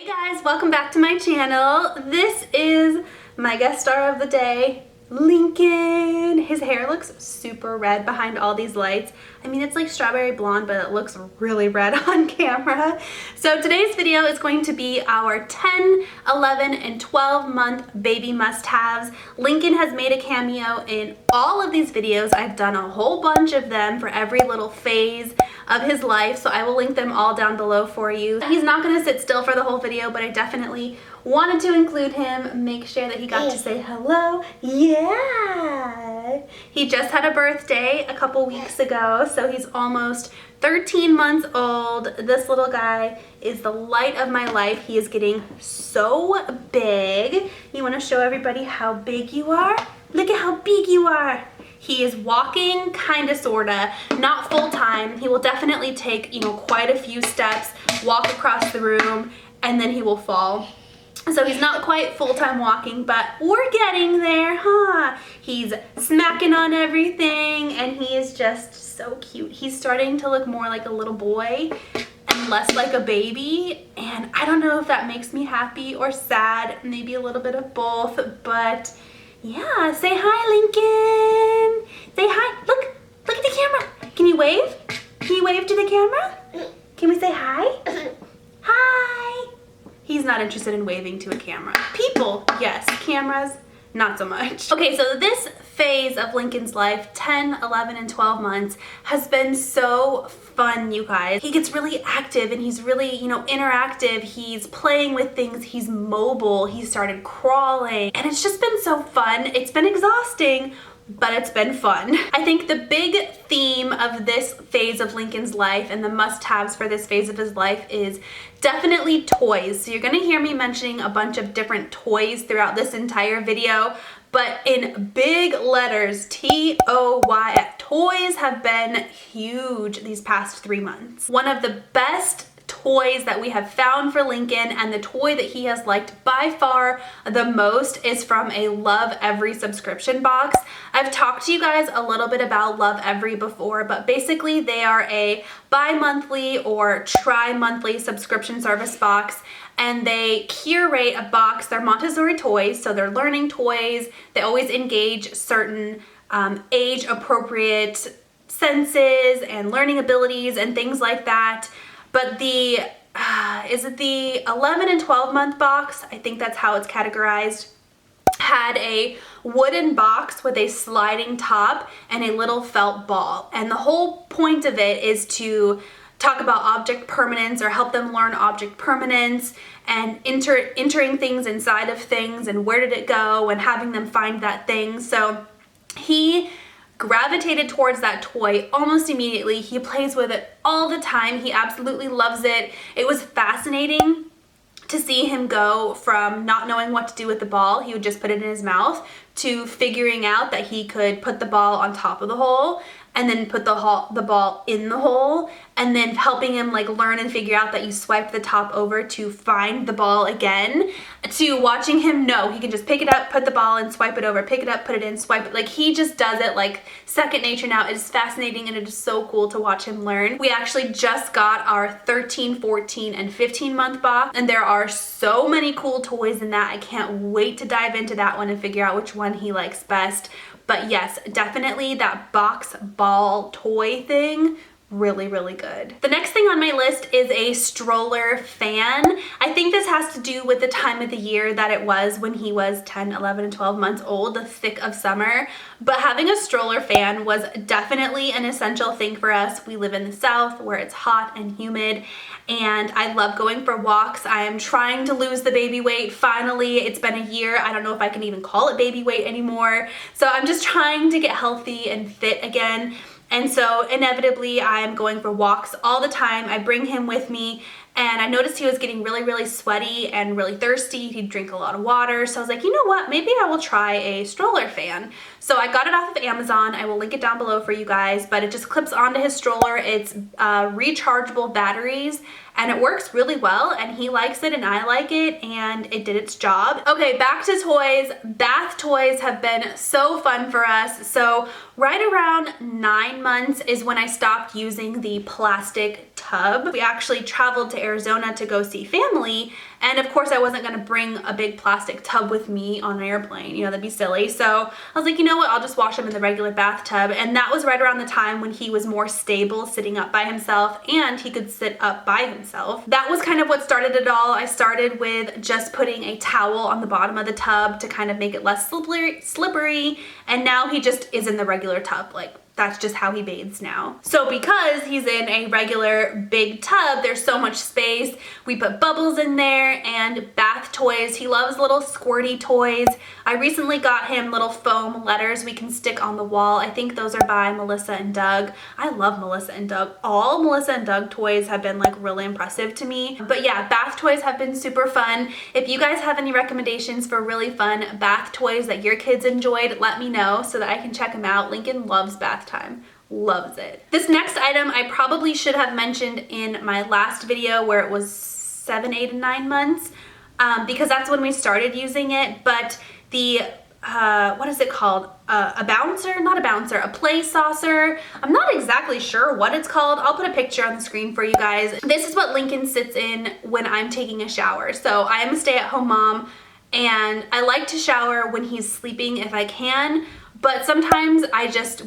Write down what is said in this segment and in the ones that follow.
Hey guys, welcome back to my channel. This is my guest star of the day, Lincoln. His hair looks super red behind all these lights. I mean, it's like strawberry blonde, but it looks really red on camera. So today's video is going to be our 10, 11, and 12 month baby must-haves. Lincoln has made a cameo in all of these videos. I've done a whole bunch of them for every little phase of his life, so I will link them all down below for you. He's not gonna sit still for the whole video, but I definitely wanted to include him, make sure that he got to say hello. Yeah! He just had a birthday a couple weeks ago, so he's almost 13 months old. This little guy is the light of my life. He is getting so big. You wanna show everybody how big you are? Look at how big you are. He is walking, kinda, sorta, not full time. He will definitely take, quite a few steps, walk across the room, and then he will fall. So he's not quite full-time walking, but we're getting there, huh? He's smacking on everything, and he is just so cute. He's starting to look more like a little boy and less like a baby, and I don't know if that makes me happy or sad, maybe a little bit of both, but yeah. Say hi, Lincoln. Say hi. Look at the camera. Can you wave? Can you wave to the camera? Can we say hi? Hi. He's not interested in waving to a camera. People, yes. Cameras, not so much. Okay, so this phase of Lincoln's life, 10, 11, and 12 months, has been so fun, you guys. He gets really active and he's really, interactive. He's playing with things. He's mobile. He started crawling. And it's just been so fun. It's been exhausting, but it's been fun. I think the big theme of this phase of Lincoln's life and the must-haves for this phase of his life is definitely toys. So you're gonna hear me mentioning a bunch of different toys throughout this entire video, but in big letters, T-O-Y. Toys have been huge these past 3 months. One of the best toys that we have found for Lincoln, and the toy that he has liked by far the most, is from a Love Every subscription box. I've talked to you guys a little bit about Love Every before, but basically they are a bi-monthly or tri-monthly subscription service box, and they curate a box. They're Montessori toys, so they're learning toys. They always engage certain age-appropriate senses and learning abilities and things like that. But the, is it the 11 and 12 month box? I think that's how it's categorized. Had a wooden box with a sliding top and a little felt ball. And the whole point of it is to talk about object permanence or help them learn object permanence and entering things inside of things and where did it go and having them find that thing. So he gravitated towards that toy almost immediately. He plays with it all the time. He absolutely loves it. It was fascinating to see him go from not knowing what to do with the ball, he would just put it in his mouth, to figuring out that he could put the ball on top of the hole and then put the ball in the hole, and then helping him learn and figure out that you swipe the top over to find the ball again, to watching him know he can just pick it up, put the ball in, swipe it over, pick it up, put it in, swipe it. He just does it like second nature now. It is fascinating and it is so cool to watch him learn. We actually just got our 13, 14, and 15 month box, and there are so many cool toys in that. I can't wait to dive into that one and figure out which one he likes best. But yes, definitely that box ball toy thing, really, really good. The next thing on my list is a stroller fan. I think this has to do with the time of the year that it was when he was 10, 11, and 12 months old, the thick of summer. But having a stroller fan was definitely an essential thing for us. We live in the South where it's hot and humid, and I love going for walks. I am trying to lose the baby weight. Finally, it's been a year. I don't know if I can even call it baby weight anymore. So I'm just trying to get healthy and fit again. And so inevitably I'm going for walks all the time. I bring him with me, and I noticed he was getting really, really sweaty and really thirsty. He'd drink a lot of water. So I was like, you know what? Maybe I will try a stroller fan. So I got it off of Amazon. I will link it down below for you guys, but it just clips onto his stroller. It's rechargeable batteries, and it works really well, and he likes it and I like it, and it did its job. Okay, back to toys. Bath toys have been so fun for us. So right around 9 months is when I stopped using the plastic tub. We actually traveled to Arizona to go see family, And of course I wasn't gonna bring a big plastic tub with me on an airplane, you know, that'd be silly. So I was like, you know what, I'll just wash him in the regular bathtub. And that was right around the time when he was more stable sitting up by himself and he could sit up by himself. That was kind of what started it all. I started with just putting a towel on the bottom of the tub to kind of make it less slippery, and now he just is in the regular tub. Like, that's just how he bathes now. So because he's in a regular big tub, there's so much space. We put bubbles in there and bath toys. He loves little squirty toys. I recently got him little foam letters we can stick on the wall. I think those are by Melissa and Doug. I love Melissa and Doug. All Melissa and Doug toys have been like really impressive to me. But yeah, bath toys have been super fun. If you guys have any recommendations for really fun bath toys that your kids enjoyed, let me know so that I can check them out. Lincoln loves bath time. Loves it. This next item I probably should have mentioned in my last video where it was 7, 8, and 9 months because that's when we started using it. But the what is it called? A bouncer? Not a bouncer, a play saucer. I'm not exactly sure what it's called. I'll put a picture on the screen for you guys. This is what Lincoln sits in when I'm taking a shower. So I am a stay-at-home mom and I like to shower when he's sleeping if I can. But sometimes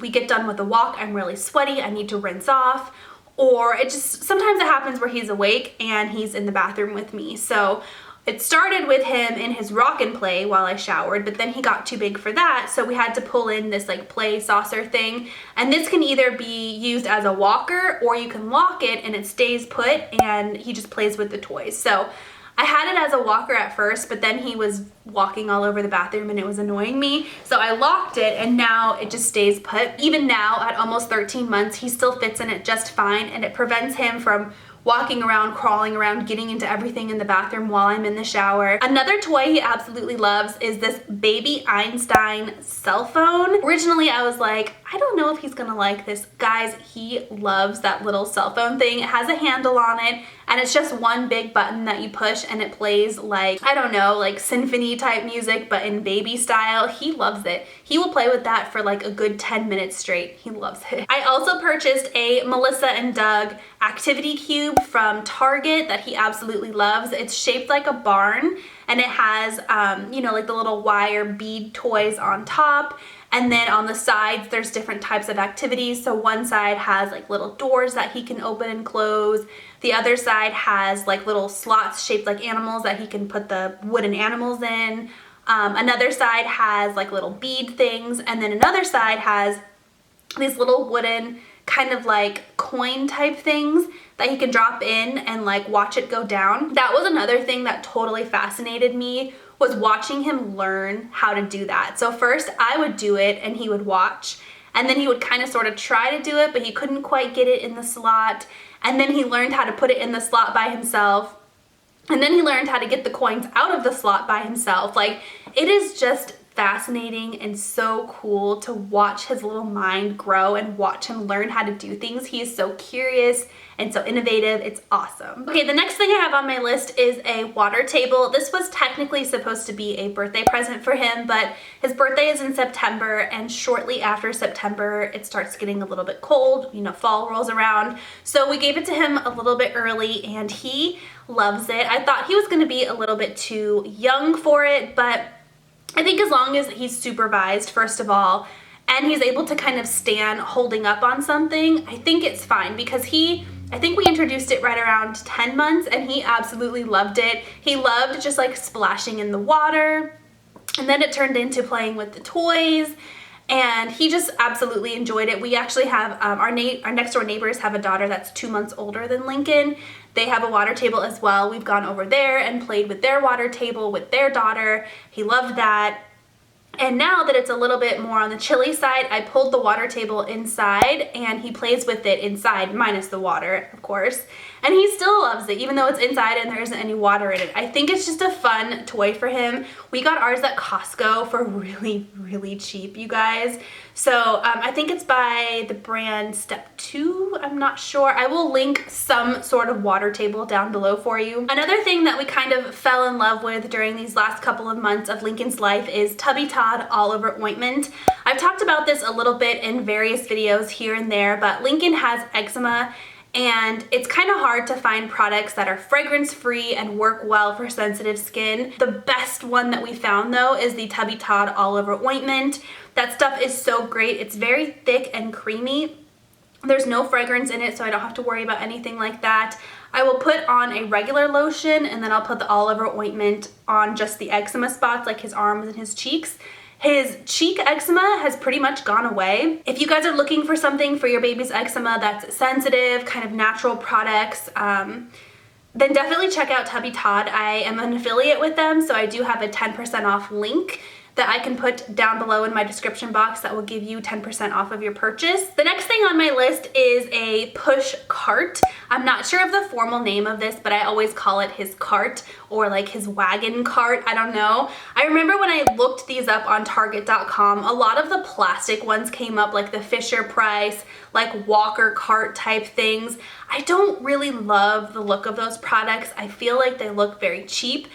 we get done with the walk, I'm really sweaty, I need to rinse off, or sometimes it happens where he's awake and he's in the bathroom with me. So it started with him in his rock and play while I showered, but then he got too big for that, so we had to pull in this like play saucer thing. And this can either be used as a walker or you can lock it and it stays put and he just plays with the toys. So I had it as a walker at first, but then he was walking all over the bathroom and it was annoying me. So I locked it and now it just stays put. Even now at almost 13 months, he still fits in it just fine and it prevents him from walking around, crawling around, getting into everything in the bathroom while I'm in the shower. Another toy he absolutely loves is this baby Einstein cell phone. Originally I was like, I don't know if he's gonna like this. Guys, he loves that little cell phone thing. It has a handle on it and it's just one big button that you push and it plays like, I don't know, like symphony type music, but in baby style. He loves it. He will play with that for like a good 10 minutes straight. He loves it. I also purchased a Melissa and Doug activity cube from Target that he absolutely loves. It's shaped like a barn and it has, you know, like the little wire bead toys on top. And then on the sides, there's different types of activities. So one side has like little doors that he can open and close. The other side has like little slots shaped like animals that he can put the wooden animals in. Another side has like little bead things. And then another side has these little wooden kind of like coin type things that he can drop in and like watch it go down. That was another thing that totally fascinated me, was watching him learn how to do that. So first I would do it and he would watch, and then he would kind of sort of try to do it, but he couldn't quite get it in the slot. And then he learned how to put it in the slot by himself. And then he learned how to get the coins out of the slot by himself. Like, it is just fascinating and so cool to watch his little mind grow and watch him learn how to do things. He is so curious and so innovative. It's awesome. Okay, the next thing I have on my list is a water table. This was technically supposed to be a birthday present for him, but his birthday is in September, and shortly after September it starts getting a little bit cold. You know, fall rolls around. So we gave it to him a little bit early and he loves it. I thought he was going to be a little bit too young for it, but I think as long as he's supervised, first of all, and he's able to kind of stand holding up on something, I think it's fine, because I think we introduced it right around 10 months and he absolutely loved it. He loved just like splashing in the water, and then it turned into playing with the toys, and he just absolutely enjoyed it. We actually have, our next door neighbors have a daughter that's 2 months older than Lincoln. They have a water table as well. We've gone over there and played with their water table with their daughter. He loved that. And now that it's a little bit more on the chilly side, I pulled the water table inside and he plays with it inside, minus the water, of course. And he still loves it, even though it's inside and there isn't any water in it. I think it's just a fun toy for him. We got ours at Costco for really, really cheap, you guys. So I think it's by the brand Step 2, I'm not sure. I will link some sort of water table down below for you. Another thing that we kind of fell in love with during these last couple of months of Lincoln's life is Tubby Todd All Over Ointment. I've talked about this a little bit in various videos here and there, but Lincoln has eczema and it's kind of hard to find products that are fragrance-free and work well for sensitive skin. The best one that we found though is the Tubby Todd All Over Ointment. That stuff is so great. It's very thick and creamy. There's no fragrance in it, so I don't have to worry about anything like that. I will put on a regular lotion, and then I'll put the All Over Ointment on just the eczema spots, like his arms and his cheeks. His cheek eczema has pretty much gone away. If you guys are looking for something for your baby's eczema that's sensitive, kind of natural products, then definitely check out Tubby Todd. I am an affiliate with them, so I do have a 10% off link that I can put down below in my description box that will give you 10% off of your purchase. The next thing on my list is a push cart. I'm not sure of the formal name of this, but I always call it his cart or like his wagon cart. I don't know. I remember when I looked these up on Target.com, a lot of the plastic ones came up, like the Fisher Price, like Walker cart type things. I don't really love the look of those products. I feel like they look very cheap.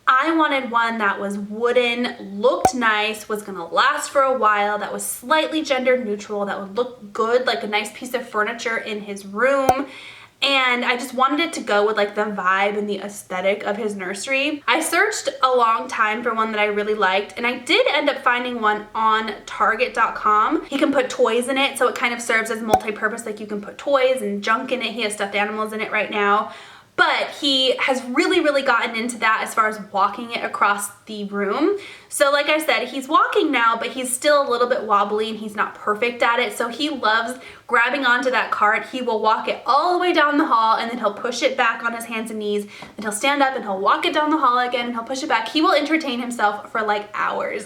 I wanted one that was wooden, looked nice, was gonna last for a while, that was slightly gender neutral, that would look good, like a nice piece of furniture in his room. And I just wanted it to go with like the vibe and the aesthetic of his nursery. I searched a long time for one that I really liked, and I did end up finding one on Target.com. He can put toys in it, so it kind of serves as multi-purpose, like you can put toys and junk in it. He has stuffed animals in it right now. But he has really gotten into that as far as walking it across the room. So like I said, he's walking now, but he's still a little bit wobbly and he's not perfect at it. So he loves grabbing onto that cart. He will walk it all the way down the hall, and then he'll push it back on his hands and knees, and he'll stand up and he'll walk it down the hall again, and he'll push it back. He will entertain himself for like hours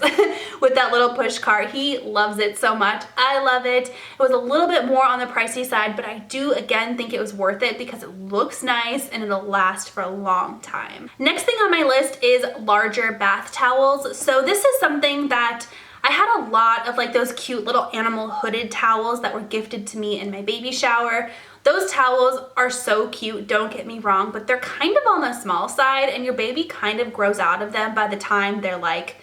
with that little push cart. He loves it so much. I love it. It was a little bit more on the pricey side, but I do again think it was worth it because it looks nice and it'll last for a long time. Next thing on my list is larger bath towels. So this is something that I had a lot of, like those cute little animal hooded towels that were gifted to me in my baby shower. Those towels are so cute, don't get me wrong, but they're kind of on the small side, and your baby kind of grows out of them by the time they're like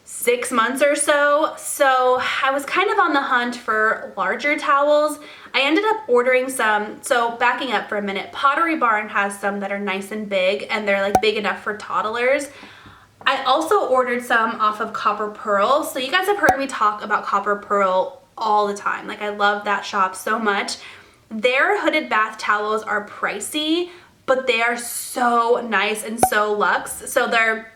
6 months or so. So I was kind of on the hunt for larger towels. I ended up ordering some. So backing up for a minute, Pottery Barn has some that are nice and big, and they're like big enough for toddlers. I also ordered some off of Copper Pearl. So you guys have heard me talk about Copper Pearl all the time. Like, I love that shop so much. Their hooded bath towels are pricey, but they are so nice and so luxe. So they're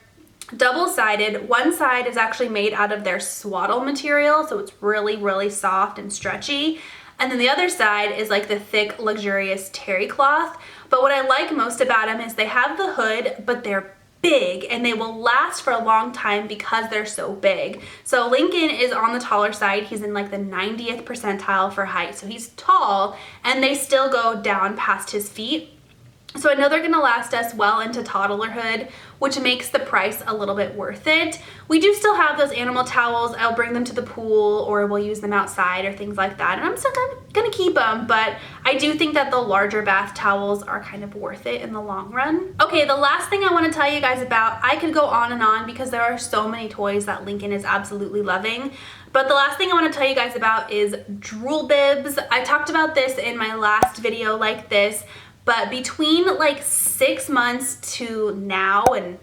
double-sided. One side is actually made out of their swaddle material, so it's really soft and stretchy. And then the other side is like the thick, luxurious terry cloth. But what I like most about them is they have the hood, but they're big, and they will last for a long time because they're so big. So Lincoln is on the taller side. He's in like the 90th percentile for height, so he's tall, and they still go down past his feet. So I know they're gonna last us well into toddlerhood, which makes the price a little bit worth it. We do still have those animal towels. I'll bring them to the pool, or we'll use them outside or things like that. And I'm still gonna keep them, but I do think that the larger bath towels are kind of worth it in the long run. Okay, the last thing I wanna tell you guys about, I could go on and on because there are so many toys that Lincoln is absolutely loving. But the last thing I want to tell you guys about is drool bibs. I talked about this in my last video like this, but between like 6 months to now and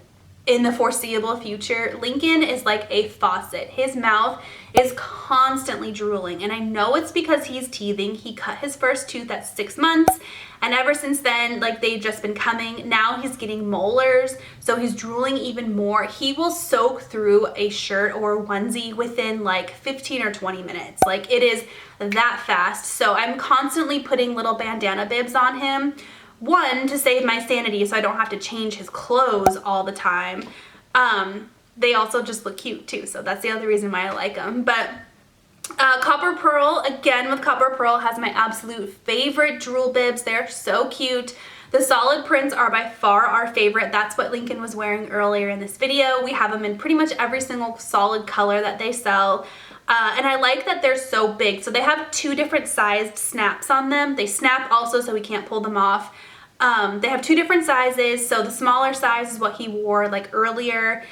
in the foreseeable future, Lincoln is like a faucet. His mouth is constantly drooling, and I know it's because he's teething. He cut his first tooth at 6 months, and ever since then, like, they've just been coming. Now he's getting molars, so he's drooling even more. He will soak through a shirt or a onesie within like 15 or 20 minutes. Like, it is that fast. So I'm constantly putting little bandana bibs on him. One, to save my sanity so I don't have to change his clothes all the time. They also just look cute too, so that's the other reason why I like them. But Copper Pearl, again with Copper Pearl, has my absolute favorite drool bibs. They're so cute. The solid prints are by far our favorite. That's what Lincoln was wearing earlier in this video. We have them in pretty much every single solid color that they sell. And I like that they're so big. So they have 2 different sized snaps on them. They snap also, so we can't pull them off. They have 2 different sizes. So the smaller size is what he wore like earlier,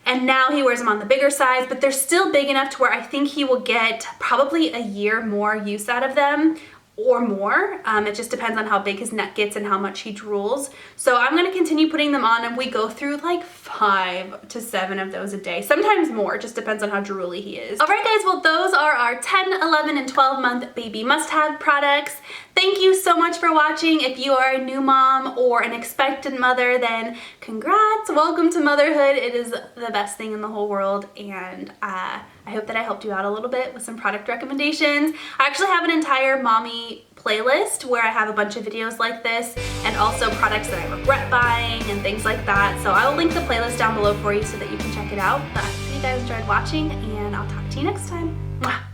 and now he wears them on the bigger size, but they're still big enough to where I think he will get probably a year more use out of them. or more. It just depends on how big his neck gets and how much he drools. So I'm gonna continue putting them on, and we go through like 5 to 7 of those a day, sometimes more, just depends on how drooly he is. All right guys, well those are our 10, 11, and 12 month baby must-have products. Thank you so much for watching. If you are a new mom or an expectant mother, then congrats, welcome to motherhood. It is the best thing in the whole world, and I hope that I helped you out a little bit with some product recommendations. I actually have an entire mommy playlist where I have a bunch of videos like this and also products that I regret buying and things like that. So I will link the playlist down below for you so that you can check it out. I hope you guys enjoyed watching, and I'll talk to you next time. Mwah.